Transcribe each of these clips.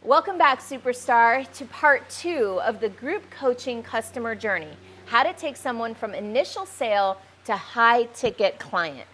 Welcome back, Superstar, to part 2 of the group coaching customer journey, how to take someone from initial sale to high ticket client.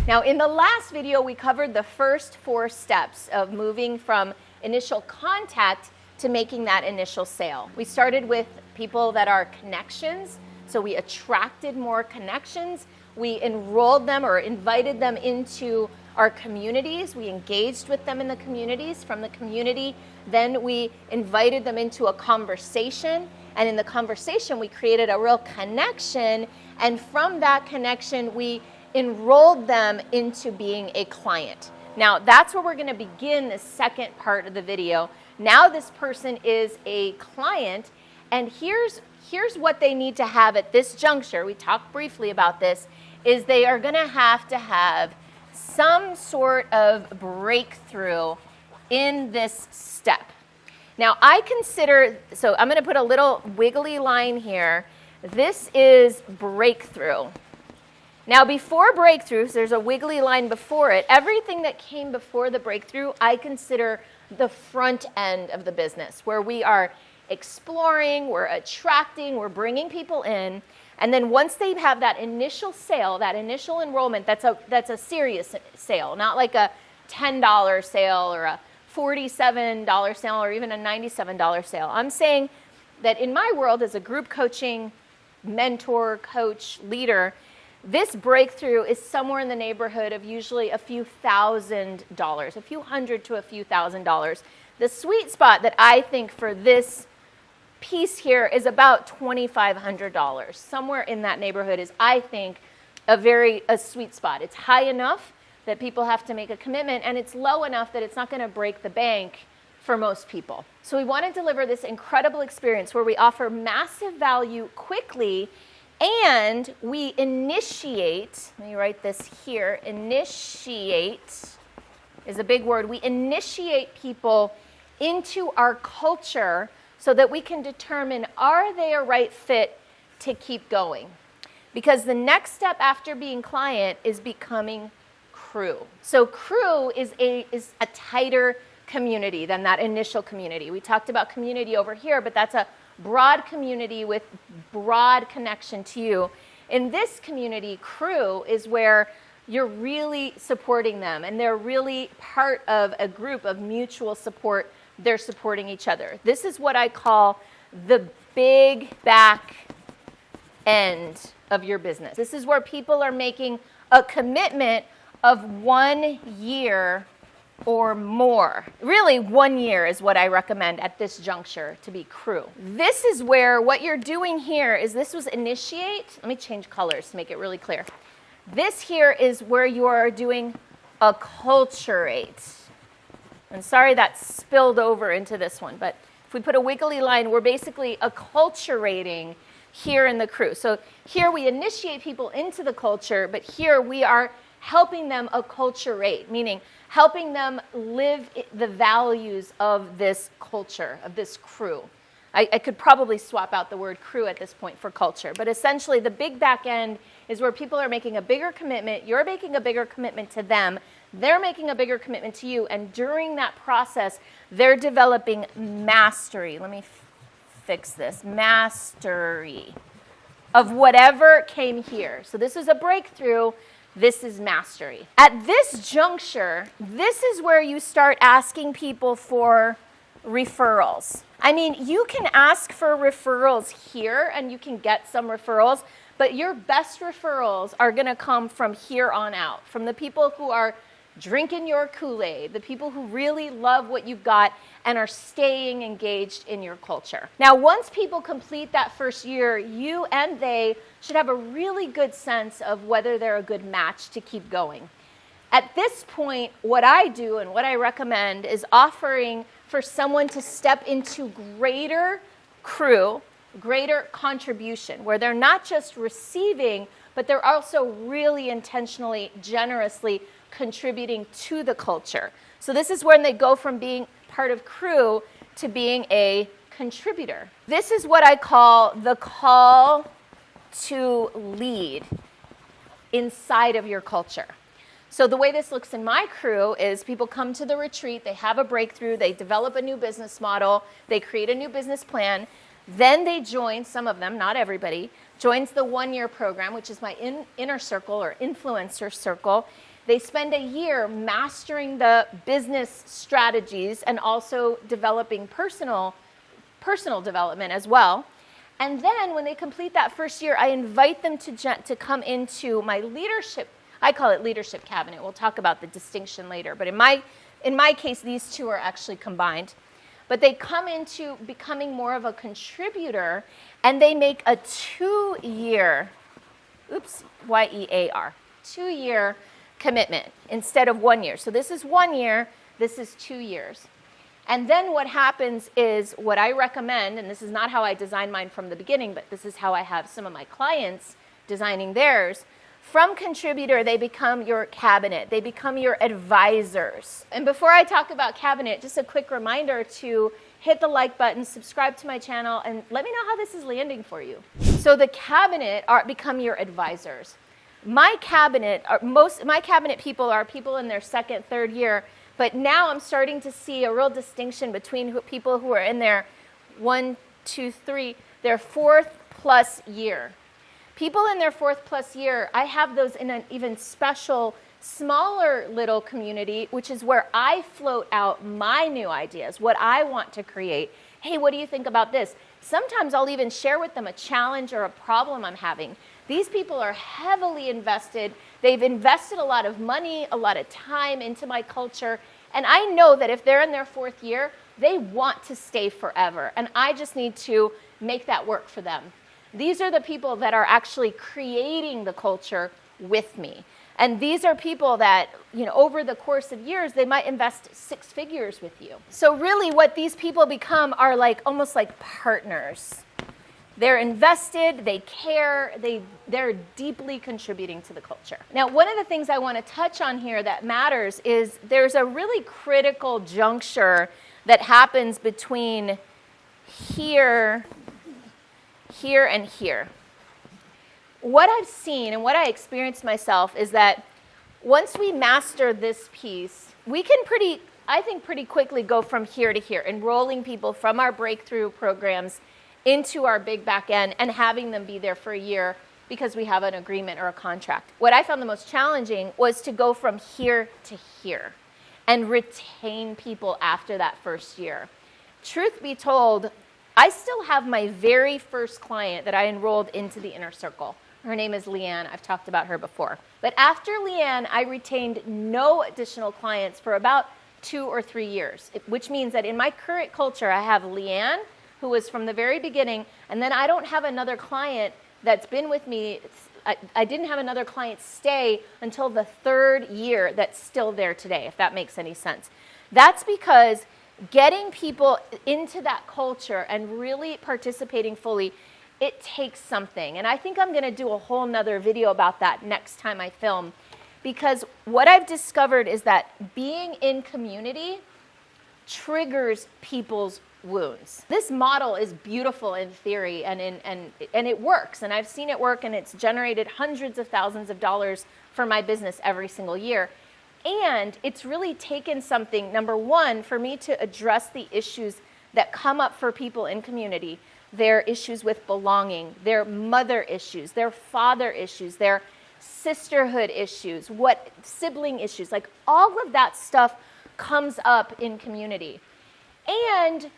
Now, in the last video, we covered the first 4 steps of moving from initial contact to making that initial sale. We started with people that are connections, so we attracted more connections. We enrolled them or invited them into our communities. We engaged with them in the communities. From the community, then we invited them into a conversation. And in the conversation, we created a real connection. And from that connection, we enrolled them into being a client. Now, that's where we're going to begin the second part of the video. Now this person is a client, and here's what they need to have at this juncture. We talked briefly about this, is they are going to have some sort of breakthrough in this step. Now, I consider, so I'm going to put a little wiggly line here. This is breakthrough. Now, before breakthroughs, there's a wiggly line before it. Everything that came before the breakthrough, I consider the front end of the business, where we are exploring, we're attracting, we're bringing people in. And then once they have that initial sale, that initial enrollment, that's a serious sale, not like a $10 sale or a $47 sale or even a $97 sale. I'm saying that in my world as a group coaching mentor, coach, leader, this breakthrough is somewhere in the neighborhood of usually a few $1,000s, a few hundred to a few $1,000s. The sweet spot that I think for this piece here is about $2,500. Somewhere in that neighborhood is, I think, a sweet spot. It's high enough that people have to make a commitment, and it's low enough that it's not going to break the bank for most people. So we want to deliver this incredible experience where we offer massive value quickly. And we initiate, let me write this here, initiate is a big word. We initiate people into our culture so that we can determine, are they a right fit to keep going? Because the next step after being client is becoming crew. So crew is a tighter community than that initial community. We talked about community over here, but that's a broad community with broad connection to you. In this community, crew is where you're really supporting them, and they're really part of a group of mutual support. They're supporting each other. This is what I call the big back end of your business. This is where people are making a commitment of 1 year or more. Really, 1 year is what I recommend at this juncture to be crew. This is where what you're doing here is, this was initiate. Let me change colors to make it really clear. This here is where you are doing acculturate. And sorry that spilled over into this one, but if we put a wiggly line, we're basically acculturating here in the crew. So here we initiate people into the culture, but here we are helping them acculturate, meaning helping them live the values of this culture, of this crew. I could probably swap out the word crew at this point for culture, but essentially the big back end is where people are making a bigger commitment, you're making a bigger commitment to them, they're making a bigger commitment to you, and during that process, they're developing mastery. Let me fix this. Mastery of whatever came here. So this is a breakthrough. This is mastery. At this juncture, this is where you start asking people for referrals. I mean, you can ask for referrals here and you can get some referrals, but your best referrals are going to come from here on out, from the people who are drinking your Kool-Aid, the people who really love what you've got and are staying engaged in your culture. Now, once people complete that first year, you and they should have a really good sense of whether they're a good match to keep going. At this point, what I do and what I recommend is offering for someone to step into greater crew, greater contribution, where they're not just receiving, but they're also really intentionally, generously contributing to the culture. So this is when they go from being part of crew to being a contributor. This is what I call the call to lead inside of your culture. So the way this looks in my crew is people come to the retreat, they have a breakthrough, they develop a new business model, they create a new business plan, then they join, some of them, not everybody, joins the 1-year program, which is my inner circle or influencer circle. They spend a year mastering the business strategies and also developing personal development as well. And then when they complete that first year, I invite them to come into my leadership. I call it leadership cabinet. We'll talk about the distinction later. But in my case, these two are actually combined. But they come into becoming more of a contributor, and they make a 2-year, Y-E-A-R, 2-year commitment instead of 1 year. So this is 1 year, this is 2 years. And then what happens is what I recommend, and this is not how I designed mine from the beginning, but this is how I have some of my clients designing theirs. From contributor, they become your cabinet. They become your advisors. And before I talk about cabinet, just a quick reminder to hit the like button, subscribe to my channel, and let me know how this is landing for you. So the cabinet become your advisors. My cabinet people are people in their 2nd, 3rd year, but now I'm starting to see a real distinction between people who are in their 1, 2, 3, their 4th plus year. People in their 4th plus year, I have those in an even special, smaller little community, which is where I float out my new ideas, what I want to create. Hey, what do you think about this? Sometimes I'll even share with them a challenge or a problem I'm having. These people are heavily invested. They've invested a lot of money, a lot of time into my culture. And I know that if they're in their 4th year, they want to stay forever. And I just need to make that work for them. These are the people that are actually creating the culture with me. And these are people that, over the course of years, they might invest 6 figures with you. So really what these people become are almost like partners. They're invested, they care, they're deeply contributing to the culture. Now, one of the things I want to touch on here that matters is there's a really critical juncture that happens between here, and here. What I've seen and what I experienced myself is that once we master this piece, we can pretty quickly go from here to here, enrolling people from our breakthrough programs into our big back end and having them be there for a year because we have an agreement or a contract. What I found the most challenging was to go from here to here and retain people after that first year. Truth be told, I still have my very first client that I enrolled into the inner circle. Her name is Leanne. I've talked about her before. But after Leanne, I retained no additional clients for about 2 or 3 years, which means that in my current culture, I have Leanne, who was from the very beginning, and then I don't have another client that's been with me. I didn't have another client stay until the 3rd year that's still there today, if that makes any sense. That's because getting people into that culture and really participating fully, it takes something. And I think I'm going to do a whole nother video about that next time I film, because what I've discovered is that being in community triggers people's wounds. This model is beautiful in theory and it works, and I've seen it work, and it's generated hundreds of thousands of dollars for my business every single year. And it's really taken something, number one, for me to address the issues that come up for people in community. Their issues with belonging, their mother issues, their father issues, their sisterhood issues, sibling issues, all of that stuff comes up in community. And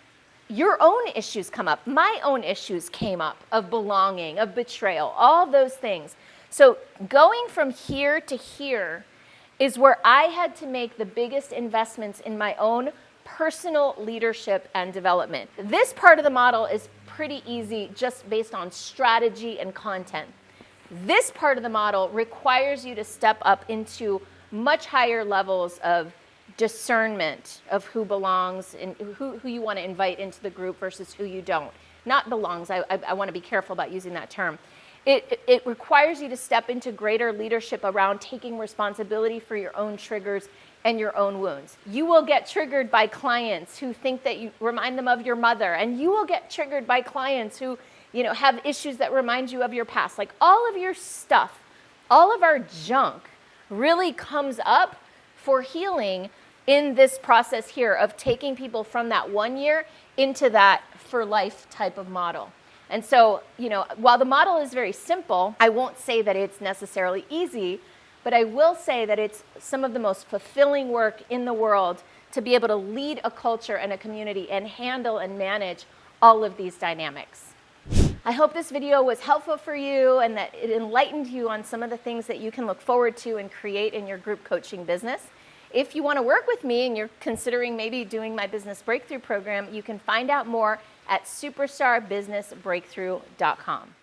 your own issues come up. My own issues came up of belonging, of betrayal, all those things. So going from here to here is where I had to make the biggest investments in my own personal leadership and development. This part of the model is pretty easy just based on strategy and content. This part of the model requires you to step up into much higher levels of discernment of who belongs and who you want to invite into the group versus who you don't. Not belongs, I want to be careful about using that term. It requires you to step into greater leadership around taking responsibility for your own triggers, and your own wounds. You will get triggered by clients who think that you remind them of your mother, and you will get triggered by clients who, have issues that remind you of your past. Like all of your stuff, all of our junk really comes up for healing in this process here of taking people from that 1 year into that for life type of model. And so, while the model is very simple, I won't say that it's necessarily easy, but I will say that it's some of the most fulfilling work in the world to be able to lead a culture and a community and handle and manage all of these dynamics. I hope this video was helpful for you and that it enlightened you on some of the things that you can look forward to and create in your group coaching business. If you want to work with me and you're considering maybe doing my Business Breakthrough program, you can find out more at superstarbusinessbreakthrough.com.